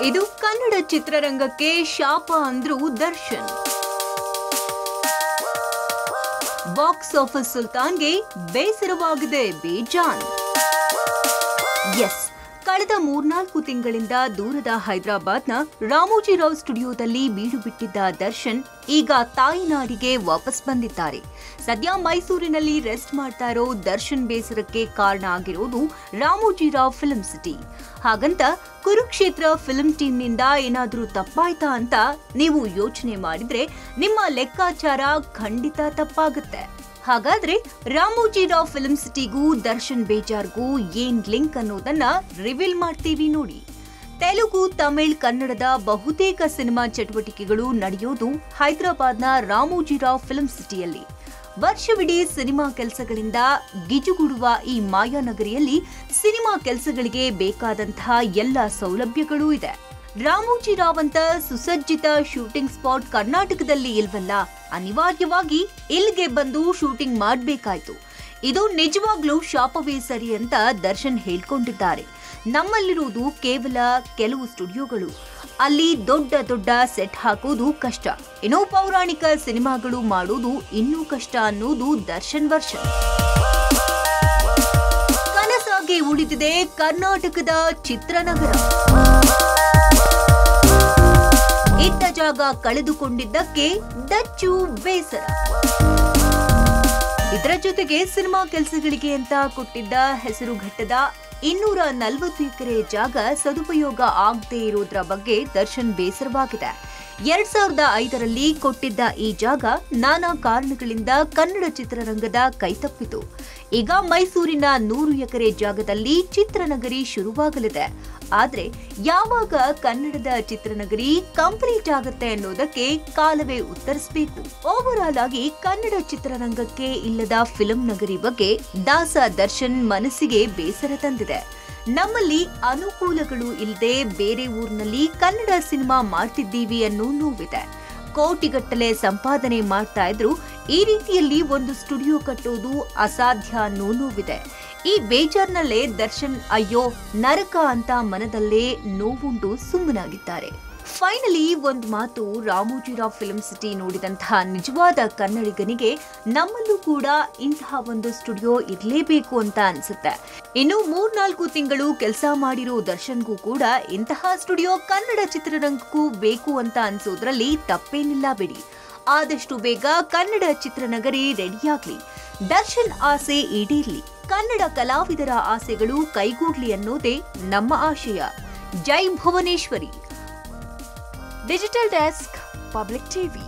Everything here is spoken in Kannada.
ಇದು ಕನ್ನಡ ಚಿತ್ರರಂಗಕ್ಕೆ ಶಾಪ ಅಂದ್ರು ದರ್ಶನ್. ಬಾಕ್ಸ್ ಆಫೀಸ್ ಸುಲ್ತಾನ್ಗೆ ಬೇಸರವಾಗಿದೆ ಬೇಜಾನ್. ಎಸ್, ಕಳೆದ 3-4 ತಿಂಗಳಿಂದ ದೂರದ ಹೈದರಾಬಾದ್ನ ರಾಮೋಜಿರಾವ್ ಸ್ಟುಡಿಯೋದಲ್ಲಿ ಬೀಡು ಬಿಟ್ಟಿದ್ದ ದರ್ಶನ್ ಈಗ ತಾಯಿನಾಡಿಗೆ ವಾಪಸ್ ಬಂದಿದ್ದಾರೆ. ಸದ್ಯ ಮೈಸೂರಿನಲ್ಲಿ ರೆಸ್ಟ್ ಮಾಡ್ತಾ ಇರೋ ದರ್ಶನ್ ಬೇಸರಕ್ಕೆ ಕಾರಣ ಆಗಿರೋದು ರಾಮೋಜಿರಾವ್ ಫಿಲ್ಮ್ ಸಿಟಿ. ಹಾಗಂತ ಕುರುಕ್ಷೇತ್ರ ಫಿಲ್ಮ್ ಟೀಮ್ನಿಂದ ಏನಾದ್ರೂ ತಪ್ಪಾಯ್ತಾ ಅಂತ ನೀವು ಯೋಚನೆ ಮಾಡಿದ್ರೆ ನಿಮ್ಮ ಲೆಕ್ಕಾಚಾರ ಖಂಡಿತ ತಪ್ಪಾಗುತ್ತೆ. ಹಾಗಾದ್ರೆ ರಾಮೋಜಿರಾವ್ ಫಿಲ್ಮ್ ಸಿಟಿಗೂ ದರ್ಶನ್ ಬೇಜಾರ್ಗೂ ಏನ್ ಲಿಂಕ್ ಅನ್ನೋದನ್ನ ರಿವೀಲ್ ಮಾಡ್ತೀವಿ ನೋಡಿ. ತೆಲುಗು, ತಮಿಳ್, ಕನ್ನಡದ ಬಹುತೇಕ ಸಿನಿಮಾ ಚಟುವಟಿಕೆಗಳು ನಡೆಯೋದು ಹೈದರಾಬಾದ್ನ ರಾಮೋಜಿರಾವ್ ಫಿಲ್ಮ್ ಸಿಟಿಯಲ್ಲಿ. ವರ್ಷವಿಡೀ ಸಿನಿಮಾ ಕೆಲಸಗಳಿಂದ ಗಿಜುಗುಡುವ ಈ ಮಾಯಾನಗರಿಯಲ್ಲಿ ಸಿನಿಮಾ ಕೆಲಸಗಳಿಗೆ ಬೇಕಾದಂತಹ ಎಲ್ಲ ಸೌಲಭ್ಯಗಳೂ ಇದೆ. ರಾಮೋಜಿರಾವ್ ಅಂತ ಸುಸಜ್ಜಿತ ಶೂಟಿಂಗ್ ಸ್ಪಾಟ್ ಕರ್ನಾಟಕದಲ್ಲಿ ಇಲ್ವಲ್ಲ, ಅನಿವಾರ್ಯವಾಗಿ ಇಲ್ಲಿಗೆ ಬಂದು ಶೂಟಿಂಗ್ ಮಾಡಬೇಕಾಯ್ತು. ಇದು ನಿಜವಾಗ್ಲೂ ಶಾಪವೇ ಸರಿ ಅಂತ ದರ್ಶನ್ ಹೇಳ್ಕೊಂಡಿದ್ದಾರೆ. ನಮ್ಮಲ್ಲಿರುವುದು ಕೇವಲ ಕೆಲವು ಸ್ಟುಡಿಯೋಗಳು, ಅಲ್ಲಿ ದೊಡ್ಡ ದೊಡ್ಡ ಸೆಟ್ ಹಾಕೋದು ಕಷ್ಟ, ಏನೋ ಪೌರಾಣಿಕ ಸಿನಿಮಾಗಳು ಮಾಡೋದು ಇನ್ನೂ ಕಷ್ಟ ಅನ್ನೋದು ದರ್ಶನ್ ವರ್ಷನ್. ಕನಸಾಗಿ ಉಳಿದಿದೆ ಕರ್ನಾಟಕದ ಚಿತ್ರನಗರ. ಇದ್ದ ಜಾಗ ಕಳೆದುಕೊಂಡಿದ್ದಕ್ಕೆ ದಚ್ಚು ಬೇಸರ. ಇದರ ಜೊತೆಗೆ ಸಿನಿಮಾ ಕೆಲಸಗಳಿಗೆ ಅಂತ ಕೊಟ್ಟಿದ್ದ ಹೆಸರುಘಟ್ಟದ 240 ಎಕರೆ ಜಾಗ ಸದುಪಯೋಗ ಆಗದೆ ಇರೋದ್ರ ಬಗ್ಗೆ ದರ್ಶನ್ ಬೇಸರವಾಗಿದೆ. 2005ರಲ್ಲಿ ಕೊಟ್ಟಿದ್ದ ಈ ಜಾಗ ನಾನಾ ಕಾರಣಗಳಿಂದ ಕನ್ನಡ ಚಿತ್ರರಂಗದ ಕೈತಪ್ಪಿತು. ಈಗ ಮೈಸೂರಿನ 100 ಎಕರೆ ಜಾಗದಲ್ಲಿ ಚಿತ್ರನಗರಿ ಶುರುವಾಗಲಿದೆ. ಆದ್ರೆ ಯಾವಾಗ ಕನ್ನಡದ ಚಿತ್ರನಗರಿ ಕಂಪ್ಲೀಟ್ ಆಗುತ್ತೆ ಅನ್ನೋದಕ್ಕೆ ಕಾಲವೇ ಉತ್ತರಿಸಬೇಕು. ಓವರ್ ಆಲ್ ಆಗಿ ಕನ್ನಡ ಚಿತ್ರರಂಗಕ್ಕೆ ಇಲ್ಲದ ಫಿಲ್ಮ್ ನಗರಿ ಬಗ್ಗೆ ದಾಸ ದರ್ಶನ್ ಮನಸ್ಸಿಗೆ ಬೇಸರ ತಂದಿದೆ. ನಮ್ಮಲ್ಲಿ ಅನುಕೂಲಗಳು ಇಲ್ಲದೆ ಬೇರೆ ಊರಿನಲ್ಲಿ ಕನ್ನಡ ಸಿನಿಮಾ ಮಾಡ್ತಿದ್ದೀವಿ ಅನ್ನೋ ನೋವಿದೆ. ಕೋಟಿಗಟ್ಟಲೆ ಸಂಪಾದನೆ ಮಾಡ್ತಾ ಇದ್ರು ಈ ರೀತಿಯಲ್ಲಿ ಒಂದು ಸ್ಟುಡಿಯೋ ಕಟ್ಟೋದು ಅಸಾಧ್ಯ ಅನ್ನೋ ನೋವಿದೆ. ಈ ಬೇಜಾರ್ನಲ್ಲೇ ದರ್ಶನ್ ಅಯ್ಯೋ ನರಕ ಅಂತ ಮನದಲ್ಲೇ ನೋವುಂಡು ಸುಮ್ಮನಾಗಿದ್ದಾರೆ. ಫೈನಲಿ ಒಂದು ಮಾತು, ರಾಮೋಜಿರಾವ್ ಫಿಲ್ಮ್ ಸಿಟಿ ನೋಡಿದಂತಹ ನಿಜವಾದ ಕನ್ನಡಿಗನಿಗೆ ನಮ್ಮಲ್ಲೂ ಕೂಡ ಇಂತಹ ಒಂದು ಸ್ಟುಡಿಯೋ ಇರಲೇಬೇಕು ಅಂತ ಅನ್ಸುತ್ತೆ. ಇನ್ನು 3-4 ತಿಂಗಳು ಕೆಲಸ ಮಾಡಿರೋ ದರ್ಶನ್ಗೂ ಕೂಡ ಇಂತಹ ಸ್ಟುಡಿಯೋ ಕನ್ನಡ ಚಿತ್ರರಂಗಕ್ಕೂ ಬೇಕು ಅಂತ ಅನ್ಸೋದ್ರಲ್ಲಿ ತಪ್ಪೇನಿಲ್ಲ ಬಿಡಿ. ಆದಷ್ಟು ಬೇಗ ಕನ್ನಡ ಚಿತ್ರನಗರಿ ರೆಡಿಯಾಗ್ಲಿ, ದರ್ಶನ್ ಆಸೆ ಈಡೇರ್ಲಿ, ಕನ್ನಡ ಕಲಾವಿದರ ಆಸೆಗಳು ಕೈಗೂಡ್ಲಿ ಅನ್ನೋದೇ ನಮ್ಮ ಆಶಯ. ಜೈ Bhuvaneshwari. Digital desk, public TV.